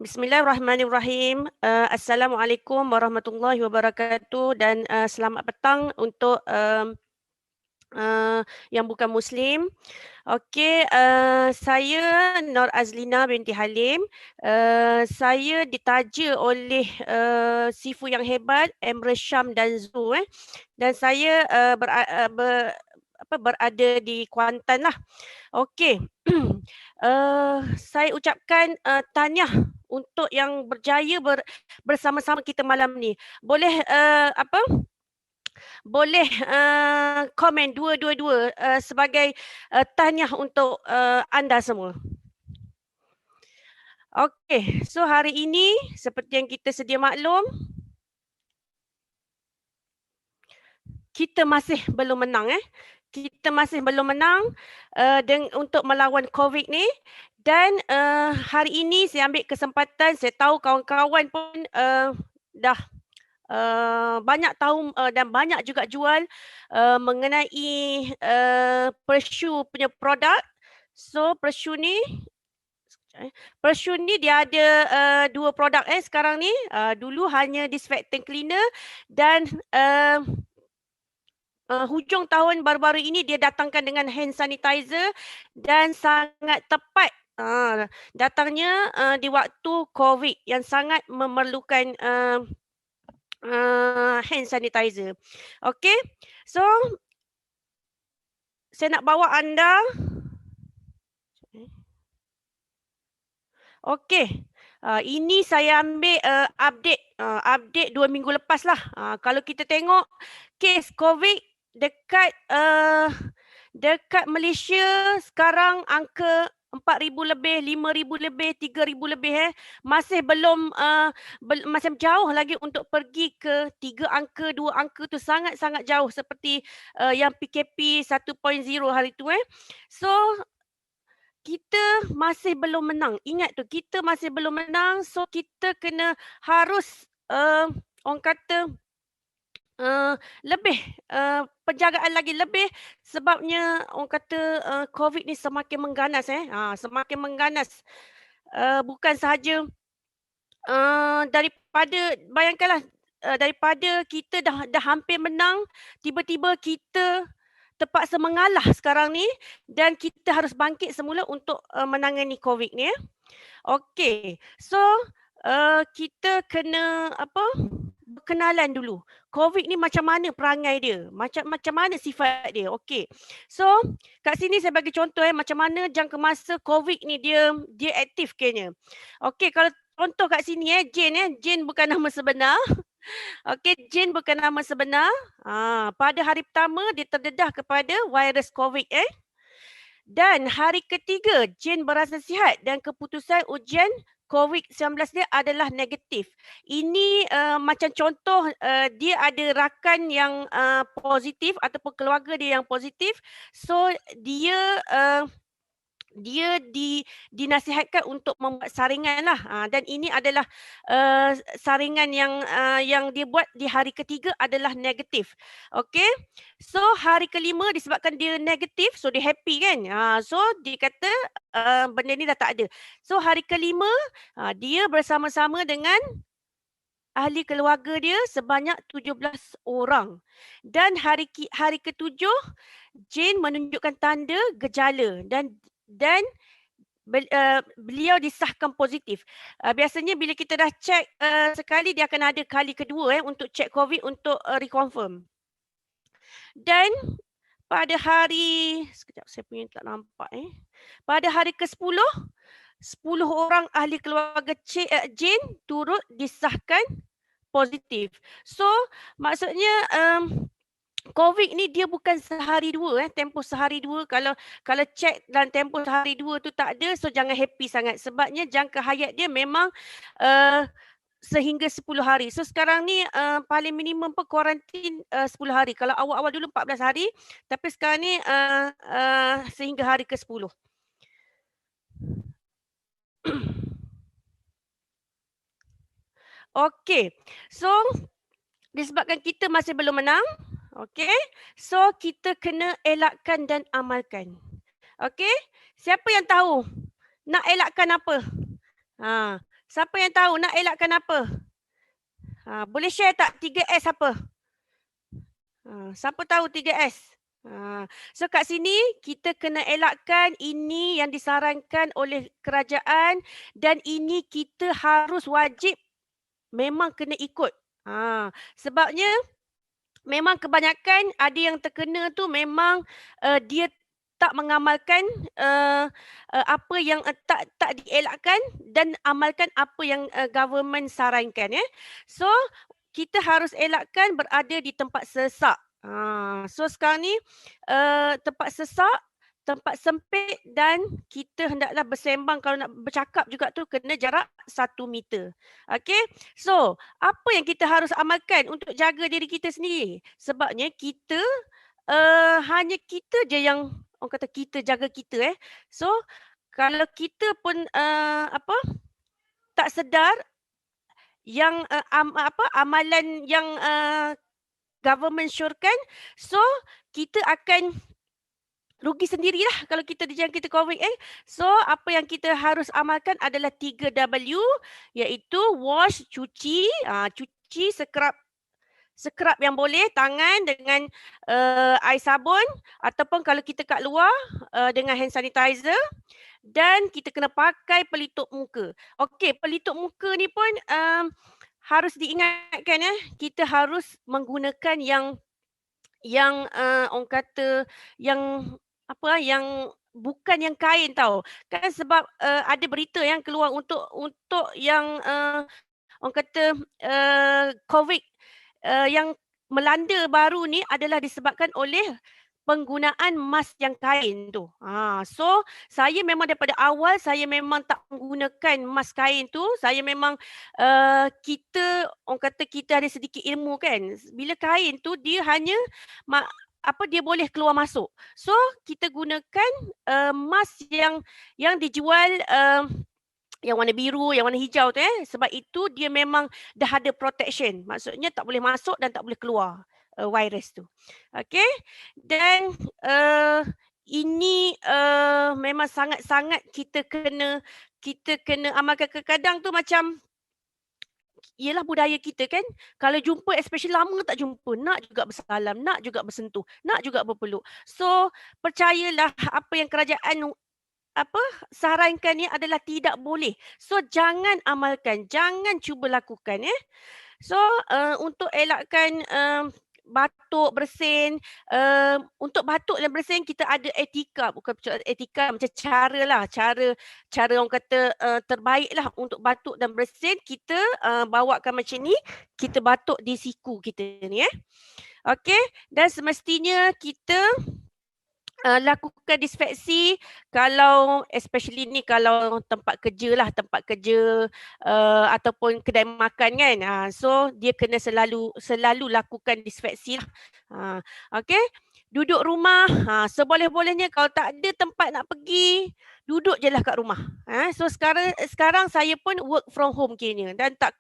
Bismillahirrahmanirrahim. Assalamualaikum warahmatullahi wabarakatuh dan selamat petang untuk yang bukan Muslim. Okey, saya Nur Azlina binti Halim. Saya ditaja oleh Sifu yang hebat, Emre Syam dan Zu. Dan saya berada di Kuantan lah. Okey. Saya ucapkan tahniah untuk yang berjaya bersama-sama kita malam ni. Boleh boleh komen dua-dua sebagai tahniah untuk anda semua. Okey, so hari ini seperti yang kita sedia maklum, kita masih belum menang Kita masih belum menang untuk melawan COVID ni. Dan hari ini saya ambil kesempatan, saya tahu kawan-kawan pun dah banyak tahu dan banyak juga jual mengenai Pershu punya produk. So Pershu ni dia ada dua produk sekarang ni. Dulu hanya disinfectant cleaner dan hujung tahun baru-baru ini dia datangkan dengan hand sanitizer dan sangat tepat datangnya di waktu COVID yang sangat memerlukan hand sanitizer. Okey, so saya nak bawa anda. Okey, ini saya ambil update 2 minggu lepas lah. Kalau kita tengok kes COVID dekat Malaysia sekarang angka 4,000 lebih, 5,000 lebih, 3,000 lebih masih belum masih jauh lagi untuk pergi ke 3 angka, 2 angka tu sangat-sangat jauh seperti yang PKP 1.0 hari tu So kita masih belum menang. Ingat tu, kita masih belum menang. So kita harus orang kata lebih penjagaan lagi lebih sebabnya orang kata COVID ni semakin mengganas semakin mengganas. Bukan sahaja daripada bayangkanlah daripada kita dah hampir menang, tiba-tiba kita terpaksa mengalah sekarang ni dan kita harus bangkit semula untuk menangani COVID ni Okey. So kita kena berkenalan dulu. COVID ni macam mana perangai dia? Macam mana sifat dia? Okey. So kat sini saya bagi contoh macam mana jangka masa COVID ni dia aktif kayaknya. Okey, kalau contoh kat sini Jane Jane bukan nama sebenar. Okey, Jane bukan nama sebenar. Pada hari pertama dia terdedah kepada virus COVID Dan hari ketiga Jane berasa sihat dan keputusan ujian COVID-19 dia adalah negatif. Ini macam contoh dia ada rakan yang positif ataupun keluarga dia yang positif. So dia dinasihatkan untuk membuat saringan lah dan ini adalah saringan yang dia buat di hari ketiga adalah negatif. Okey, so hari kelima disebabkan dia negatif, so dia happy kan. So dia kata benda ni dah tak ada. So hari kelima dia bersama-sama dengan ahli keluarga dia sebanyak 17 orang. Dan hari ketujuh Jane menunjukkan tanda gejala dan beliau disahkan positif. Biasanya bila kita dah check sekali, dia akan ada kali kedua untuk check COVID untuk reconfirm. Dan pada hari, sekejap saya punya tak nampak Pada hari ke-10, 10 orang ahli keluarga Jane turut disahkan positif. So maksudnya COVID ni dia bukan sehari dua tempoh sehari dua. Kalau check dalam tempoh sehari dua tu tak ada, so jangan happy sangat sebabnya jangka hayat dia memang sehingga 10 hari. So sekarang ni paling minimum pun kuarantin 10 hari. Kalau awal-awal dulu 14 hari, tapi sekarang ni sehingga hari ke-10. Okey. So disebabkan kita masih belum menang, okey, so kita kena elakkan dan amalkan. Okey, siapa yang tahu nak elakkan apa? Siapa yang tahu nak elakkan apa? Boleh share tak 3S apa? Siapa tahu 3S? So kat sini kita kena elakkan ini yang disarankan oleh kerajaan dan ini kita harus wajib memang kena ikut. Sebabnya memang kebanyakan ada yang terkena tu memang dia tak mengamalkan apa yang tak dielakkan dan amalkan apa yang government sarankan ya. So kita harus elakkan berada di tempat sesak. So sekarang ni tempat sesak, tempat sempit dan kita hendaklah bersembang kalau nak bercakap juga tu kena jarak 1 meter. Okey. So, apa yang kita harus amalkan untuk jaga diri kita sendiri? Sebabnya kita hanya kita je yang orang kata kita jaga kita So, kalau kita pun tak sedar yang amalan yang government syorkan, so kita akan rugi sendirilah kalau kita dijangkiti COVID. So, apa yang kita harus amalkan adalah 3W, iaitu wash, cuci, cuci, scrub yang boleh tangan dengan air sabun ataupun kalau kita kat luar dengan hand sanitizer dan kita kena pakai pelitup muka. Okey, pelitup muka ni pun harus diingatkan kita harus menggunakan yang orang kata yang yang bukan yang kain tau. Kan sebab ada berita yang keluar untuk yang orang kata COVID yang melanda baru ni adalah disebabkan oleh penggunaan mask yang kain tu. So saya memang daripada awal saya memang tak menggunakan mask kain tu. Saya memang kita orang kata kita ada sedikit ilmu kan. Bila kain tu dia hanya dia boleh keluar masuk. So kita gunakan mask yang dijual yang warna biru, yang warna hijau tu sebab itu dia memang dah ada protection. Maksudnya tak boleh masuk dan tak boleh keluar virus tu. Okey. Dan ini memang sangat-sangat kita kena amalkan. Kadang tu macam ialah budaya kita kan, kalau jumpa especially lama tak jumpa, nak juga bersalam, nak juga bersentuh, nak juga berpeluk. So percayalah apa yang kerajaan sarankan ni adalah tidak boleh. So jangan amalkan, jangan cuba lakukan So untuk elakkan batuk, bersin, untuk batuk dan bersin kita ada etika, bukan etika macam cara orang kata terbaiklah untuk batuk dan bersin kita bawakan macam ni, kita batuk di siku kita ni Okey, dan semestinya kita lakukan disinfeksi kalau especially ni kalau tempat kerja ataupun kedai makan kan. So dia kena selalu lakukan disinfeksi lah. Okey. Duduk rumah, seboleh-bolehnya kalau tak ada tempat nak pergi, duduk je lah kat rumah. So sekarang saya pun work from home kiranya dan tak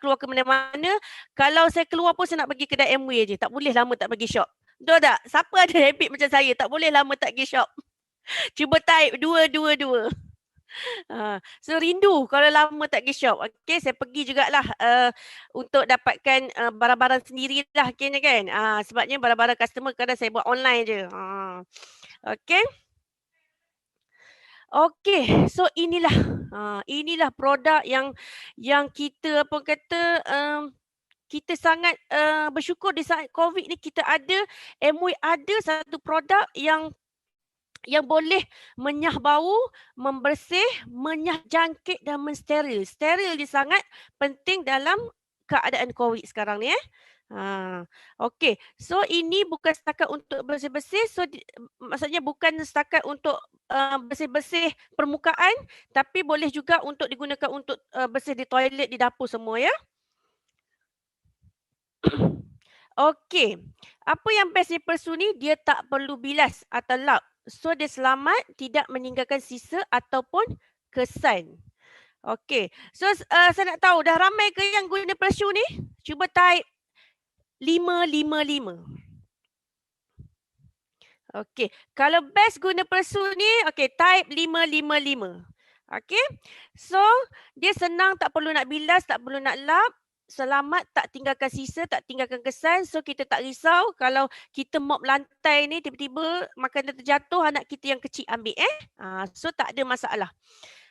keluar ke mana-mana. Kalau saya keluar pun saya nak pergi kedai MW je, tak boleh lama tak pergi shop. Betul tak? Siapa ada habit macam saya? Tak boleh lama tak pergi shop. Cuba type 222. So rindu kalau lama tak pergi shop. Okay, saya pergi jugalah untuk dapatkan barang-barang sendirilah kena kan. Sebabnya barang-barang customer kadang saya buat online je. Okay. Okay, so inilah produk yang kita kita sangat bersyukur di saat COVID ni kita ada, MWay ada satu produk yang boleh menyah bau, membersih, menyah jangkit dan mensteril. Steril dia sangat penting dalam keadaan COVID sekarang ni Okey, so ini bukan setakat untuk bersih-bersih, so maksudnya bukan setakat untuk bersih-bersih permukaan, tapi boleh juga untuk digunakan untuk bersih di toilet, di dapur semua ya. Okey, apa yang best di Persu ni, dia tak perlu bilas atau lap. So dia selamat, tidak meninggalkan sisa ataupun kesan. Okey, so saya nak tahu dah ramai ke yang guna Persu ni? Cuba type 555. Okey, kalau best guna Persu ni, okey, type 555. Okey. So, dia senang, tak perlu nak bilas, tak perlu nak lap. Selamat, tak tinggalkan sisa, tak tinggalkan kesan. So, kita tak risau kalau kita mop lantai ni tiba-tiba makanan terjatuh, anak kita yang kecil ambil so tak ada masalah.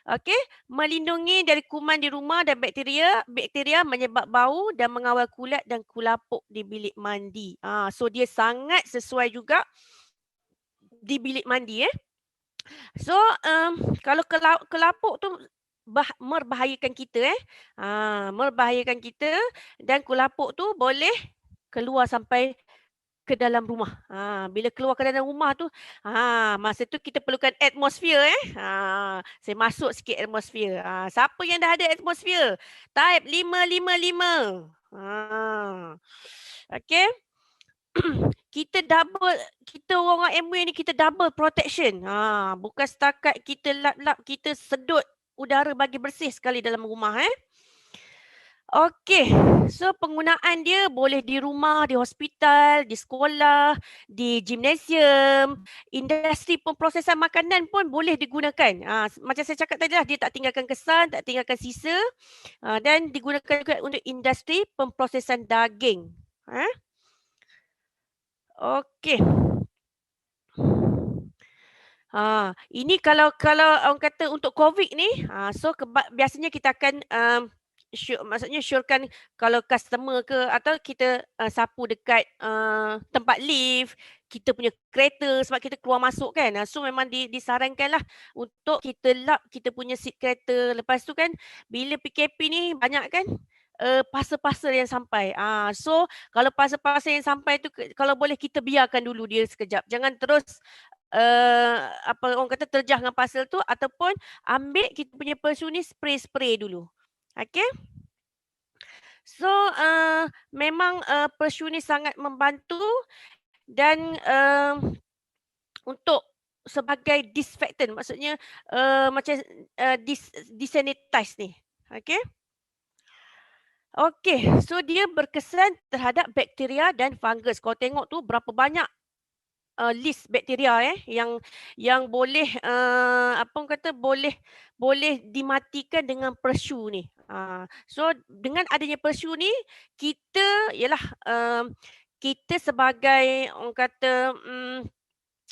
Okey, melindungi dari kuman di rumah dan bakteria. Bakteria menyebab bau dan mengawal kulat dan kulapuk di bilik mandi. So dia sangat sesuai juga di bilik mandi So kalau kelapuk tu merbahayakan kita merbahayakan kita, dan kulapuk tu boleh keluar sampai ke dalam rumah. Bila keluar ke dalam rumah tu, masa tu kita perlukan atmosfer saya masuk sikit atmosfer. Siapa yang dah ada atmosfer? Type 555. Okey. Kita orang MW ni kita double protection. Bukan setakat kita lap-lap, kita sedut udara bagi bersih sekali dalam rumah Okey, so penggunaan dia boleh di rumah, di hospital, di sekolah, di gimnasium, industri pemprosesan makanan pun boleh digunakan. Macam saya cakap tadi lah, dia tak tinggalkan kesan, tak tinggalkan sisa dan digunakan juga untuk industri pemprosesan daging. Okey. Ini kalau orang kata untuk COVID ni, so biasanya kita akan maksudnya syorkan kalau customer ke atau kita sapu dekat tempat lift, kita punya kereta sebab kita keluar masuk kan. So memang disarankanlah untuk kita lap kita punya seat kereta. Lepas tu kan bila PKP ni banyak kan parcel-parcel yang sampai. So kalau parcel-parcel yang sampai tu kalau boleh kita biarkan dulu dia sekejap. Jangan terus apa orang kata terjah dengan parcel tu ataupun ambil kita punya persu ni spray dulu. Okey? So memang persu ni sangat membantu dan untuk sebagai disinfectant, maksudnya macam desanitize ni. Okey? Okey, so dia berkesan terhadap bakteria dan fungus. Kau tengok tu berapa banyak list bakteria yang boleh apa orang kata boleh dimatikan dengan persu ni. So dengan adanya persu ni kita ialah kita sebagai orang kata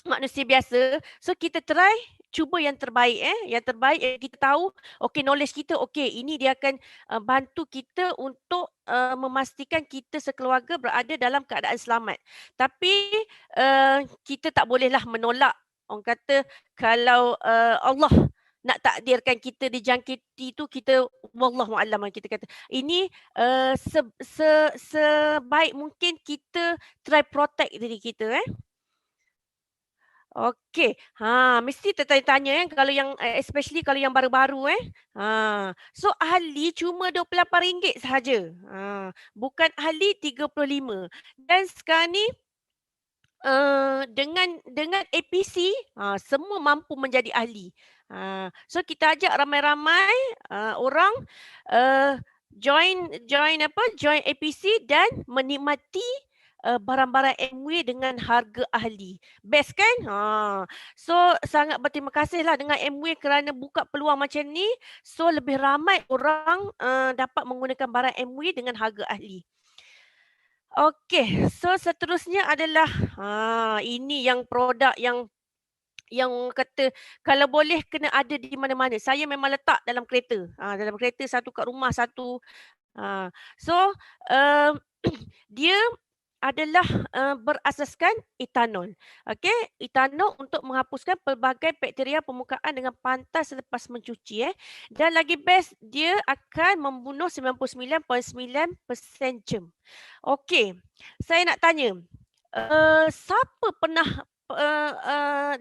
manusia biasa, so kita try cuba yang terbaik yang terbaik yang kita tahu, okey knowledge kita okey ini dia akan bantu kita untuk memastikan kita sekeluarga berada dalam keadaan selamat. Tapi kita tak bolehlah menolak orang kata kalau Allah nak takdirkan kita dijangkiti tu kita wallahu a'lam kita kata. Ini sebaik mungkin kita try protect diri kita Okey. Mesti tertanya-tanya kalau yang especially kalau yang baru-baru So ahli cuma RM28 sahaja. Bukan ahli 35. Dan sekarang ni dengan APC semua mampu menjadi ahli. So kita ajak ramai-ramai orang join APC dan menikmati barang-barang MW dengan harga ahli. Best kan? So sangat berterima kasihlah dengan MW kerana buka peluang macam ni. So lebih ramai orang dapat menggunakan barang MW dengan harga ahli. Okey, so seterusnya adalah ini yang produk yang kata kalau boleh kena ada di mana-mana. Saya memang letak dalam kereta. Dalam kereta satu kat rumah satu. So dia adalah berasaskan etanol. Okey, etanol untuk menghapuskan pelbagai bakteria permukaan dengan pantas selepas mencuci Dan lagi best dia akan membunuh 99.9% germ. Okey, saya nak tanya, siapa pernah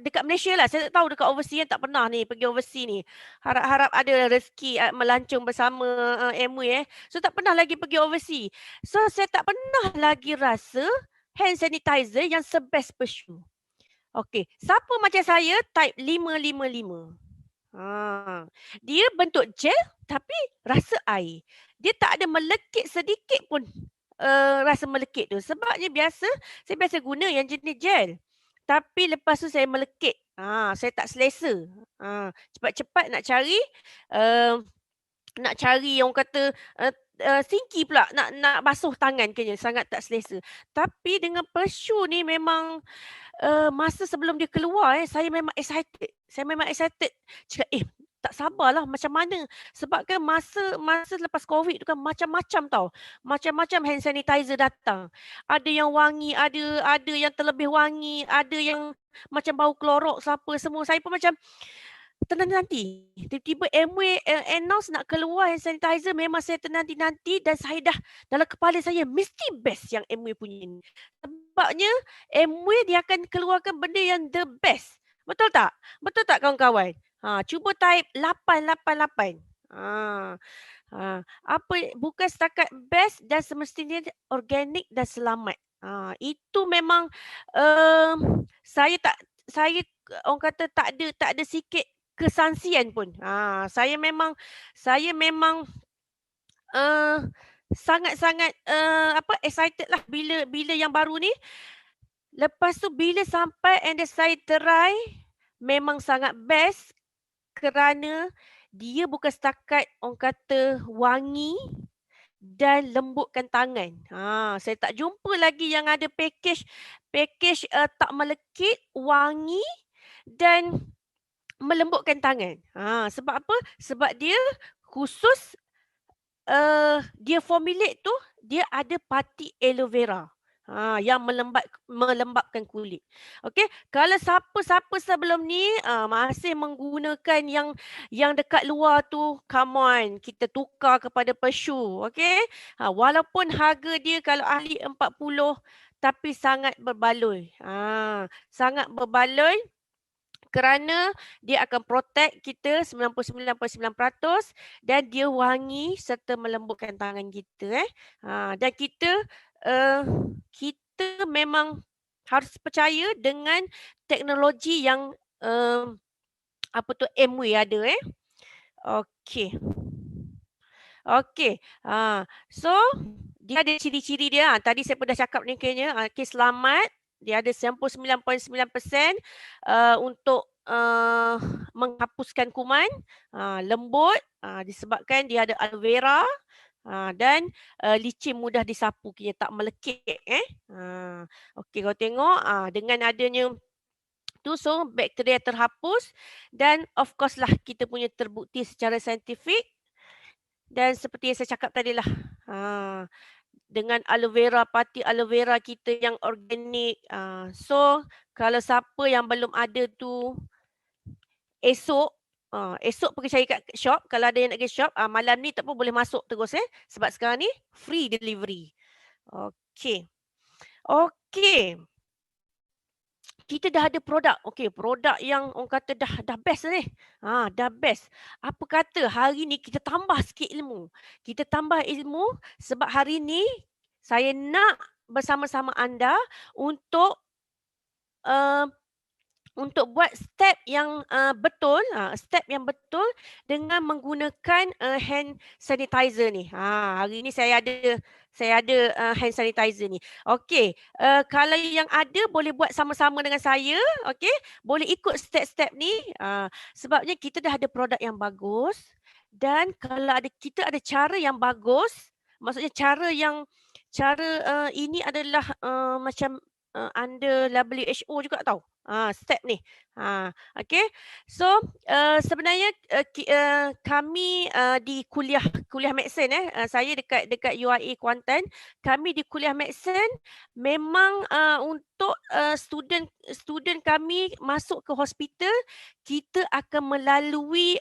dekat Malaysia lah, saya tak tahu dekat overseas tak pernah ni pergi overseas ni. Harap-harap ada rezeki melancong bersama MW So tak pernah lagi pergi overseas. So saya tak pernah lagi rasa hand sanitizer yang sebest persu. Okey, siapa macam saya type 555. Dia bentuk gel tapi rasa air. Dia tak ada melekit sedikit pun rasa melekit tu. Sebabnya saya biasa guna yang jenis gel. Tapi lepas tu saya melekit. Saya tak selesa. Cepat-cepat nak cari, uh, orang kata sinki pula nak basuh tangan kena, sangat tak selesa. Tapi dengan Pershu ni memang masa sebelum dia keluar saya memang excited. Saya memang excited. Cakap tak sabarlah macam mana. Sebab kan masa lepas COVID tu kan macam-macam tau. Macam-macam hand sanitizer datang. Ada yang wangi, ada yang terlebih wangi, ada yang macam bau Clorox apa semua. Saya pun macam ternanti. Tiba-tiba Amway announce nak keluar hand sanitizer, memang saya ternanti-nanti dan saya dah dalam kepala saya mesti best yang Amway punya ni. Sebabnya Amway dia akan keluarkan benda yang the best. Betul tak? Betul tak kawan-kawan? Cuba type 888. Apa bukan setakat best dan semestinya organik dan selamat. Itu memang saya orang kata tak ada sikit kesangsian pun. Saya memang sangat-sangat excited lah bila yang baru ni. Lepas tu bila sampai and then saya try, memang sangat best kerana dia bukan setakat orang kata wangi dan lembutkan tangan. Saya tak jumpa lagi yang ada package tak melekit, wangi dan melembutkan tangan. Sebab apa? Sebab dia khusus dia formulate tu dia ada parti aloe vera. Yang melembabkan kulit. Okey, kalau siapa sebelum ni masih menggunakan yang dekat luar tu, come on, kita tukar kepada Pershu, okey? Walaupun harga dia kalau ahli 40 tapi sangat berbaloi. Sangat berbaloi kerana dia akan protect kita 99.9% dan dia wangi serta melembutkan tangan kita. Dan kita memang harus percaya dengan teknologi yang Amway ada. Okey. So dia ada ciri-ciri dia. Tadi saya pernah cakap ni kayaknya. Selamat. Dia ada 99.9% untuk menghapuskan kuman, lembut, disebabkan dia ada aloe vera dan licin mudah disapu, kira tak melekit. Okey, kau tengok dengan adanya tu, so bakteria terhapus dan of course lah kita punya terbukti secara saintifik dan seperti yang saya cakap tadi lah. Dengan aloe vera, parti aloe vera kita yang organik. So, kalau siapa yang belum ada tu, esok pergi cari kat shop. Kalau ada yang nak pergi shop, malam ni tak pun boleh masuk terus. Sebab sekarang ni free delivery. Okey. Kita dah ada produk. Okey, produk yang orang kata dah best ni. Dah best. Apa kata hari ni kita tambah sikit ilmu. Kita tambah ilmu sebab hari ni saya nak bersama-sama anda untuk buat step yang betul, dengan menggunakan hand sanitizer ni. Hari ni saya ada hand sanitizer ni. Okey, kalau yang ada boleh buat sama-sama dengan saya, okey? Boleh ikut step-step ni sebabnya kita dah ada produk yang bagus dan kalau kita ada cara yang bagus, maksudnya cara ini adalah macam under WHO juga tau. Step ni. Okey. So sebenarnya kami di kuliah medicine saya dekat UIA Kuantan, kami di kuliah medicine memang untuk student kami masuk ke hospital, kita akan melalui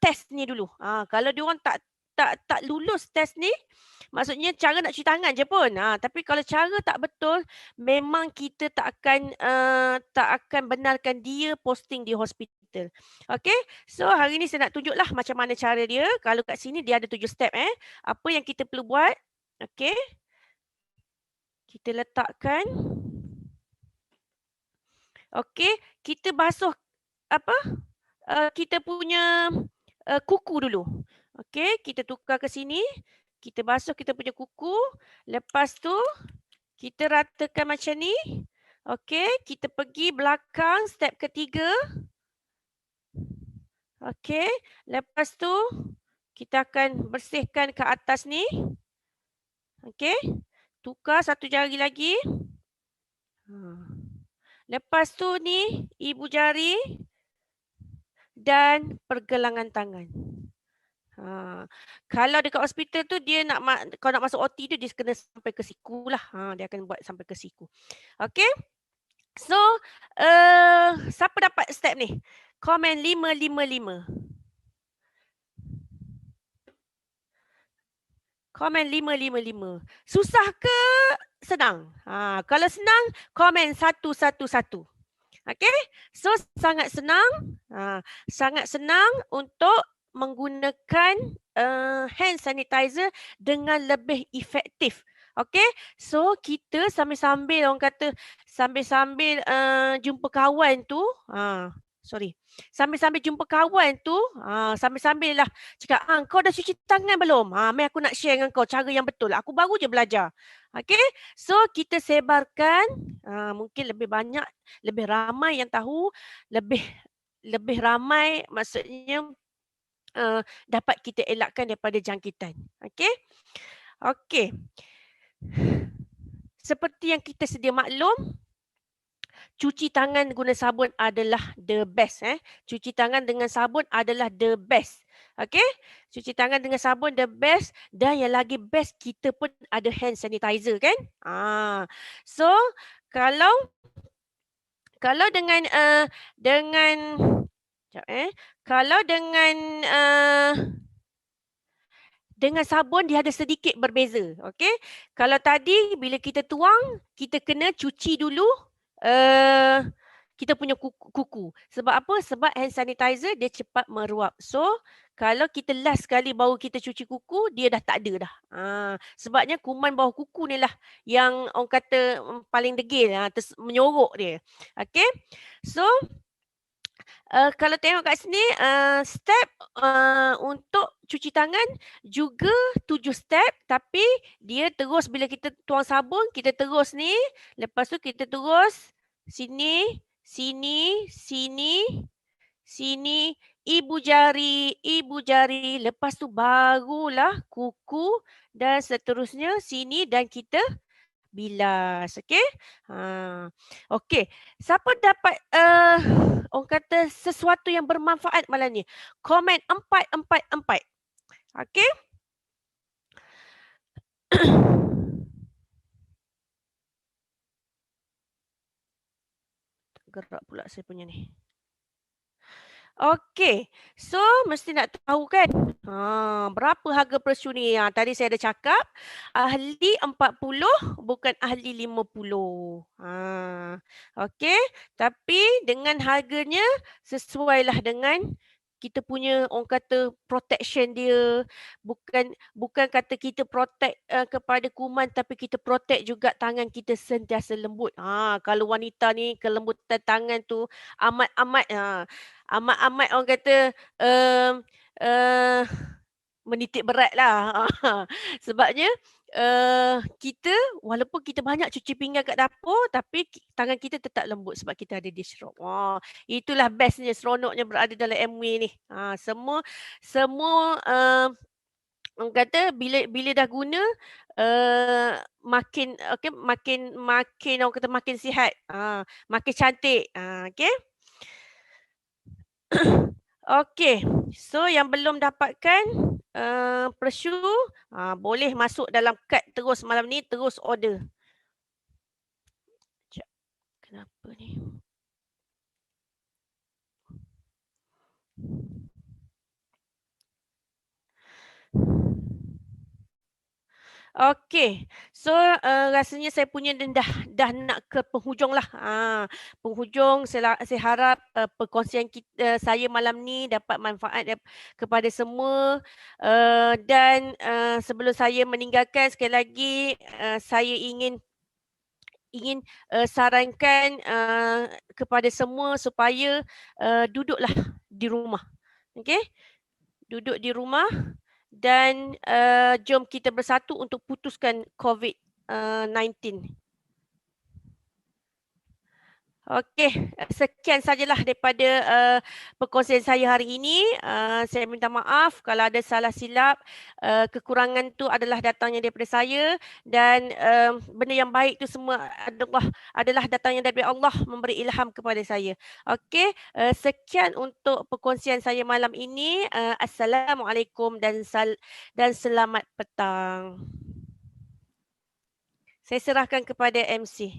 test ni dulu. Kalau diorang tak lulus test ni, maksudnya cara nak cuci tangan je pun. Tapi kalau cara tak betul, memang kita tak akan benarkan dia posting di hospital. Okey. So hari ni saya nak tunjuklah macam mana cara dia. Kalau kat sini dia ada 7 step Apa yang kita perlu buat? Okey. Kita letakkan. Okey, kita basuh kita punya kuku dulu. Okey, kita tukar ke sini. Kita basuh kita punya kuku. Lepas tu, kita ratakan macam ni. Okey, kita pergi belakang step ketiga. Okey, lepas tu kita akan bersihkan ke atas ni. Okey, tukar satu jari lagi. Lepas tu ni ibu jari dan pergelangan tangan. Kalau dekat hospital tu dia nak kalau nak masuk OT tu dia kena sampai ke siku lah. Dia akan buat sampai ke siku. Okey. So, siapa dapat step ni? Komen 555. Komen 555. Susah ke senang? Kalau senang, komen 111. Okey? So, sangat senang. Sangat senang untuk menggunakan hand sanitizer dengan lebih efektif. Okey? So, kita sambil-sambil orang kata sambil-sambil jumpa kawan tu, sambil-sambil jumpa kawan tu, sambil-sambil lah cakap, kau dah cuci tangan belum? Mai aku nak share dengan kau cara yang betul. Aku baru je belajar. Okey? So, kita sebarkan mungkin lebih banyak, lebih ramai yang tahu, lebih ramai maksudnya dapat kita elakkan daripada jangkitan. Okey? Okey. Seperti yang kita sedia maklum, cuci tangan guna sabun adalah the best. Cuci tangan dengan sabun adalah the best. Okey? Cuci tangan dengan sabun the best, dan yang lagi best kita pun ada hand sanitizer kan? So kalau dengan kalau dengan sabun dia ada sedikit berbeza. Okey? Kalau tadi bila kita tuang, kita kena cuci dulu kita punya kuku. Sebab apa? Sebab hand sanitizer dia cepat meruap. So, kalau kita last sekali baru kita cuci kuku, dia dah tak ada dah. Sebabnya kuman bawah kuku ni lah yang orang kata paling degil, menyorok dia. Okey? So, kalau tengok kat sini, step untuk cuci tangan juga 7 step, tapi dia terus bila kita tuang sabun, kita terus ni, lepas tu kita terus sini, sini, sini, sini, ibu jari, lepas tu barulah kuku dan seterusnya sini dan kita bilas. Okey? Okey. Siapa dapat orang kata sesuatu yang bermanfaat malam ni? Komen 444. Okey? Gerak pula saya punya ni. Okey. So, mesti nak tahu kan? Berapa harga persu ni? Tadi saya ada cakap, ahli 40 bukan ahli 50. Okey. Tapi dengan harganya sesuailah dengan kita punya orang kata protection dia. Bukan kata kita protect kepada kuman, tapi kita protect juga tangan kita sentiasa lembut. Kalau wanita ni kelembutan tangan tu amat-amat orang kata menitik berat lah. Sebabnya kita walaupun kita banyak cuci pinggan kat dapur, tapi tangan kita tetap lembut sebab kita ada dish robe. Itulah bestnya, seronoknya berada dalam MW ni. Semua orang kata bila dah guna makin orang kata makin sihat, makin cantik. Okey. Okey, so yang belum dapatkan persu, boleh masuk dalam kad terus malam ni, terus order. Sekejap, kenapa ni? Okey, so rasanya saya punya dah nak ke penghujung lah. Penghujung, saya harap perkongsian saya malam ni dapat manfaat kepada semua. Dan sebelum saya meninggalkan, sekali lagi saya ingin sarankan kepada semua supaya duduklah di rumah. Okey? Duduk di rumah. Dan jom kita bersatu untuk putuskan COVID-19. Okey, sekian sajalah daripada perkongsian saya hari ini. Saya minta maaf kalau ada salah silap. Kekurangan tu adalah datangnya daripada saya dan benda yang baik tu semua adalah datangnya daripada Allah memberi ilham kepada saya. Okey, sekian untuk perkongsian saya malam ini. Assalamualaikum dan selamat petang. Saya serahkan kepada MC.